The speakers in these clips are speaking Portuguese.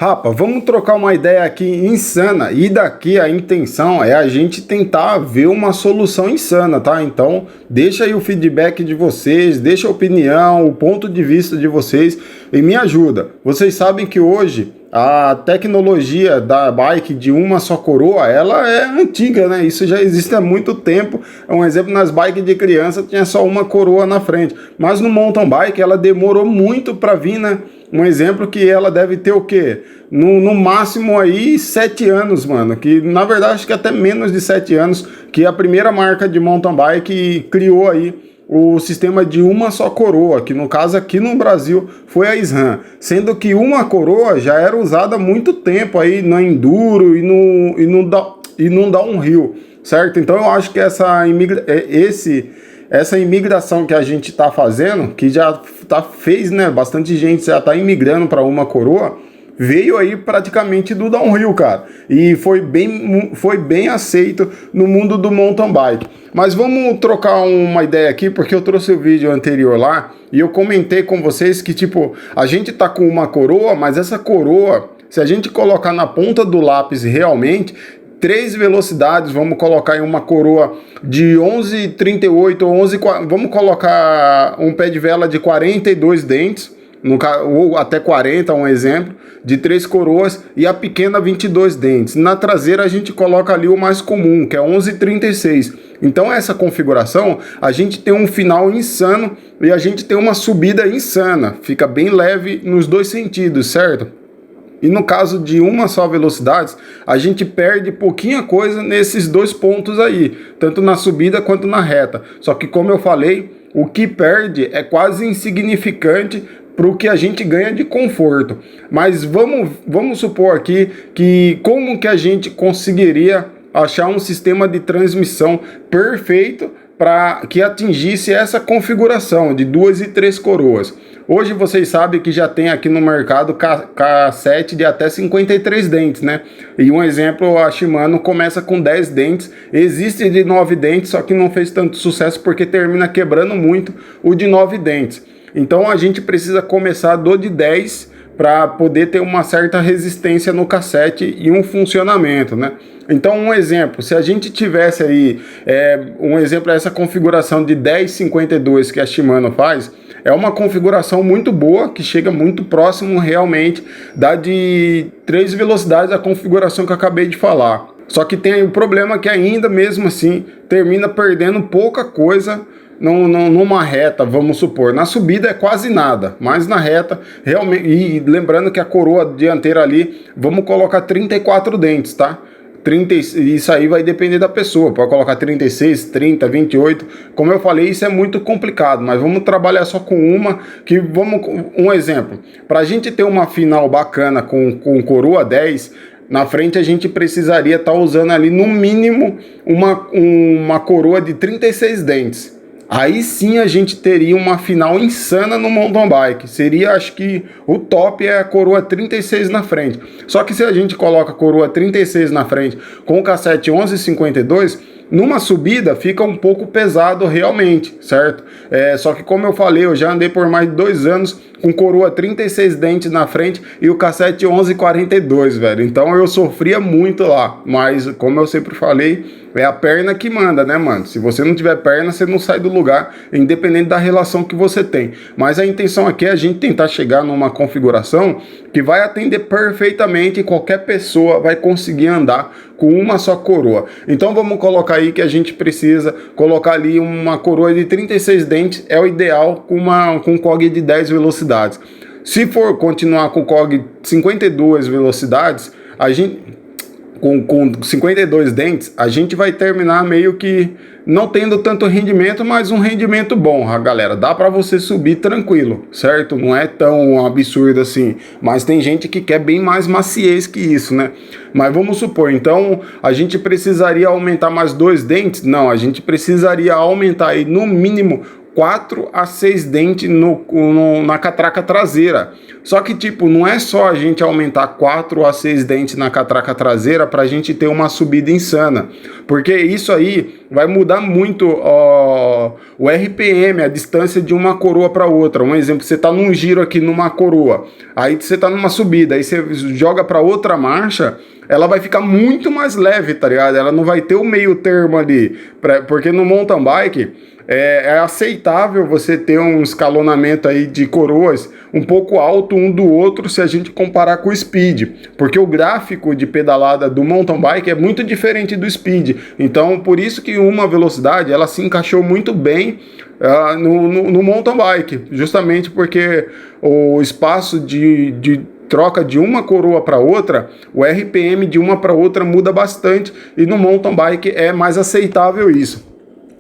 Rapa, vamos trocar uma ideia aqui insana, e daqui a intenção é a gente tentar ver uma solução insana, tá? Então deixa aí o feedback de vocês, deixa a opinião, o ponto de vista de vocês e me ajuda. Vocês sabem que hoje a tecnologia da bike de uma só coroa, ela é antiga, né? Isso já existe há muito tempo. Um exemplo, nas bikes de criança tinha só uma coroa na frente, mas no mountain bike ela demorou muito para vir, né? Um exemplo que ela deve ter o quê? No máximo aí 7 anos, mano. Que na verdade acho que até menos de 7 anos que a primeira marca de mountain bike criou aí o sistema de uma só coroa, que no caso aqui no Brasil foi a SRAM, sendo que uma coroa já era usada há muito tempo aí no enduro e no downhill, certo? Então eu acho que essa imigração que a gente está fazendo, que já fez, né? Bastante gente já está imigrando para uma coroa, veio aí praticamente do downhill, cara. E foi bem aceito no mundo do mountain bike. Mas vamos trocar uma ideia aqui, porque eu trouxe o vídeo anterior lá e eu comentei com vocês que, tipo, a gente tá com uma coroa, mas essa coroa, se a gente colocar na ponta do lápis realmente, 3 velocidades, vamos colocar em uma coroa de 11,38 ou 11, vamos colocar um pé de vela de 42 dentes, ou até 40, um exemplo, de 3 coroas, e a pequena 22 dentes. Na traseira a gente coloca ali o mais comum, que é 11,36. Então essa configuração, a gente tem um final insano e a gente tem uma subida insana, fica bem leve nos dois sentidos, certo? E no caso de uma só velocidade, a gente perde pouquinha coisa nesses dois pontos aí, tanto na subida quanto na reta. Só que, como eu falei, o que perde é quase insignificante para o que a gente ganha de conforto. Mas vamos supor aqui que como que a gente conseguiria achar um sistema de transmissão perfeito para que atingisse essa configuração de 2 e 3 coroas. Hoje vocês sabem que já tem aqui no mercado cassete de até 53 dentes, né? E um exemplo, a Shimano começa com 10 dentes, existe de 9 dentes, só que não fez tanto sucesso porque termina quebrando muito o de 9 dentes. Então a gente precisa começar do de 10 para poder ter uma certa resistência no cassete e um funcionamento, né? Então, um exemplo, se a gente tivesse aí, um exemplo, essa configuração de 10,52 que a Shimano faz, é uma configuração muito boa, que chega muito próximo realmente da de 3 velocidades, a configuração que eu acabei de falar. Só que tem o problema que ainda mesmo assim termina perdendo pouca coisa numa reta, vamos supor. Na subida é quase nada, mas na reta, realmente, e lembrando que a coroa dianteira ali, vamos colocar 34 dentes, tá? Isso aí vai depender da pessoa, pode colocar 36, 30, 28, como eu falei, isso é muito complicado, mas vamos trabalhar só com uma, um exemplo, para a gente ter uma final bacana com coroa 10, na frente a gente precisaria estar usando ali no mínimo uma coroa de 36 dentes. Aí sim a gente teria uma final insana no mountain bike. Seria, acho que o top é a coroa 36 na frente. Só que se a gente coloca a coroa 36 na frente com o cassete 11,52, numa subida fica um pouco pesado realmente, certo? Só que como eu falei, eu já andei por mais de 2 anos com coroa 36 dentes na frente e o cassete 11,42, velho. Então eu sofria muito lá, mas como eu sempre falei, é a perna que manda, né, mano? Se você não tiver perna, você não sai do lugar, independente da relação que você tem. Mas a intenção aqui é a gente tentar chegar numa configuração que vai atender perfeitamente e qualquer pessoa vai conseguir andar com uma só coroa. Então vamos colocar aí que a gente precisa colocar ali uma coroa de 36 dentes, é o ideal com um COG de 10 velocidades. Se for continuar com o COG 52 velocidades, a gente com 52 dentes, a gente vai terminar meio que não tendo tanto rendimento, mas um rendimento bom, galera. Dá para você subir tranquilo, certo? Não é tão absurdo assim, mas tem gente que quer bem mais maciez que isso, né? Mas vamos supor, então, a gente precisaria aumentar mais 2 dentes? Não, a gente precisaria aumentar aí no mínimo 4 a 6 dentes na catraca traseira. Só que, tipo, não é só a gente aumentar 4 a 6 dentes na catraca traseira para a gente ter uma subida insana. porque isso aí vai mudar muito o RPM, a distância de uma coroa para outra. Um exemplo, você está num giro aqui numa coroa, aí você está numa subida, aí você joga para outra marcha, ela vai ficar muito mais leve, tá ligado? Ela não vai ter o meio termo ali, porque no mountain bike é aceitável você ter um escalonamento aí de coroas um pouco alto um do outro se a gente comparar com o speed, porque o gráfico de pedalada do mountain bike é muito diferente do speed, então por isso que uma velocidade ela se encaixou muito bem no mountain bike, justamente porque o espaço de troca de uma coroa para outra, o RPM de uma para outra muda bastante e no mountain bike é mais aceitável isso.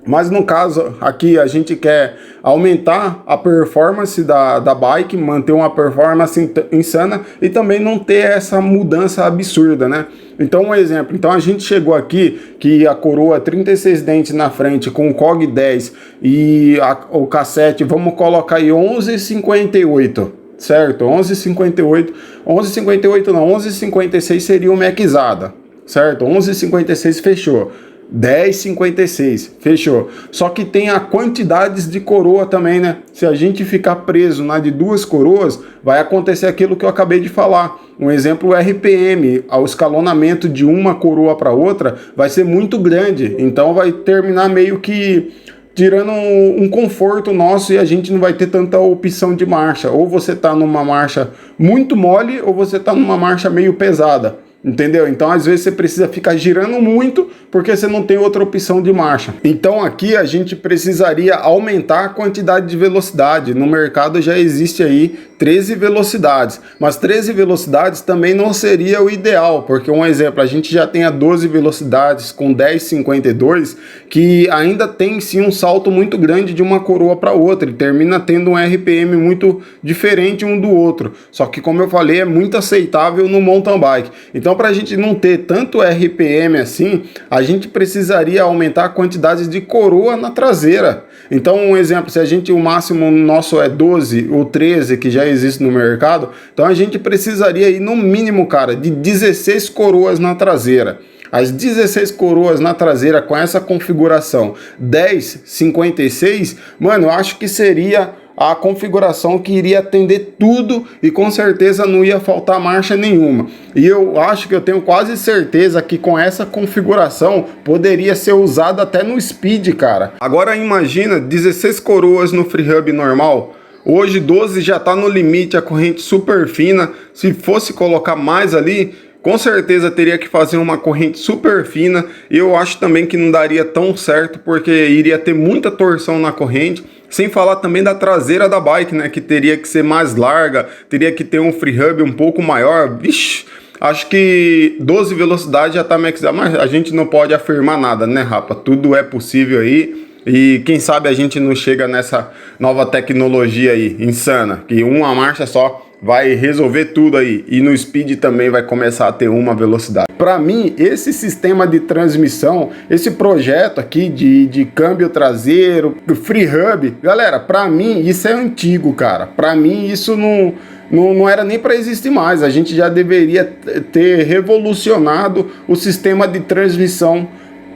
Mas no caso aqui a gente quer aumentar a performance da bike, manter uma performance insana e também não ter essa mudança absurda, né? Então um exemplo, então a gente chegou aqui que a coroa 36 dentes na frente com o COG 10 e o cassete, vamos colocar aí 11,58. Certo, 11,58 não, 11,56 seria o maxada, certo, 11,56 fechou, 10,56 fechou, só que tem a quantidades de coroa também, né, se a gente ficar preso na de duas coroas, vai acontecer aquilo que eu acabei de falar, um exemplo, o RPM, o escalonamento de uma coroa para outra vai ser muito grande, então vai terminar meio que tirando um conforto nosso e a gente não vai ter tanta opção de marcha. Ou você tá numa marcha muito mole ou você tá numa marcha meio pesada. Entendeu? Então às vezes você precisa ficar girando muito porque você não tem outra opção de marcha. Então aqui a gente precisaria aumentar a quantidade de velocidade. No mercado já existe aí 13 velocidades, mas 13 velocidades também não seria o ideal, porque um exemplo, a gente já tem a 12 velocidades com 10,52 que ainda tem sim um salto muito grande de uma coroa para outra e termina tendo um RPM muito diferente um do outro. Só que como eu falei, é muito aceitável no mountain bike. Então para a gente não ter tanto RPM assim, a gente precisaria aumentar a quantidade de coroa na traseira. Então um exemplo, se o máximo nosso é 12 ou 13 que já existe no mercado, então a gente precisaria ir no mínimo, cara, de 16 coroas na traseira. As 16 coroas na traseira com essa configuração 10,56, mano, eu acho que seria a configuração que iria atender tudo e com certeza não ia faltar marcha nenhuma. E eu acho que eu tenho quase certeza que com essa configuração poderia ser usada até no speed, cara. Agora imagina 16 coroas no freehub normal. Hoje 12 já está no limite, a corrente super fina. Se fosse colocar mais ali, com certeza teria que fazer uma corrente super fina. Eu acho também que não daria tão certo, porque iria ter muita torção na corrente. Sem falar também da traseira da bike, né? Que teria que ser mais larga, teria que ter um freehub um pouco maior. Vixe, acho que 12 velocidades já está maxado, mas a gente não pode afirmar nada, né, rapa? Tudo é possível aí. E quem sabe a gente não chega nessa nova tecnologia aí, insana, que uma marcha só vai resolver tudo aí, e no speed também vai começar a ter uma velocidade. Para mim, esse sistema de transmissão, esse projeto aqui de câmbio traseiro, freehub, galera, para mim isso é antigo, cara. Para mim isso não era nem para existir mais. A gente já deveria ter revolucionado o sistema de transmissão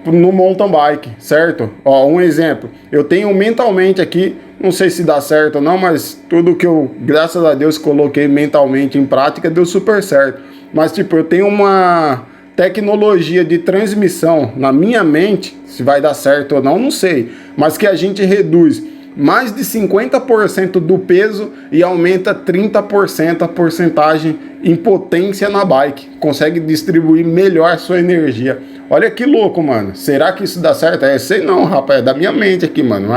no mountain bike, certo? Ó, um exemplo, eu tenho mentalmente aqui, não sei se dá certo ou não, mas tudo que eu, graças a Deus, coloquei mentalmente em prática, deu super certo. Mas tipo, eu tenho uma tecnologia de transmissão na minha mente, se vai dar certo ou não, não sei, mas que a gente reduz mais de 50% do peso e aumenta 30% a porcentagem em potência na bike. Consegue distribuir melhor a sua energia. Olha que louco, mano. Será que isso dá certo? Sei não, rapaz. É da minha mente aqui, mano.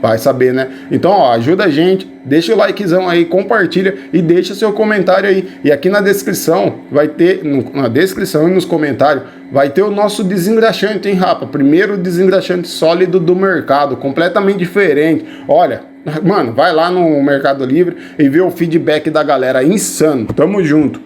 Vai saber, né? Então, ó, ajuda a gente. Deixa o likezão aí, compartilha e deixa seu comentário aí. E aqui na descrição vai ter, na descrição e nos comentários, vai ter o nosso desengraxante, hein, rapa? Primeiro desengraxante sólido do mercado, completamente diferente. Olha, mano, vai lá no Mercado Livre e vê o feedback da galera, insano. Tamo junto.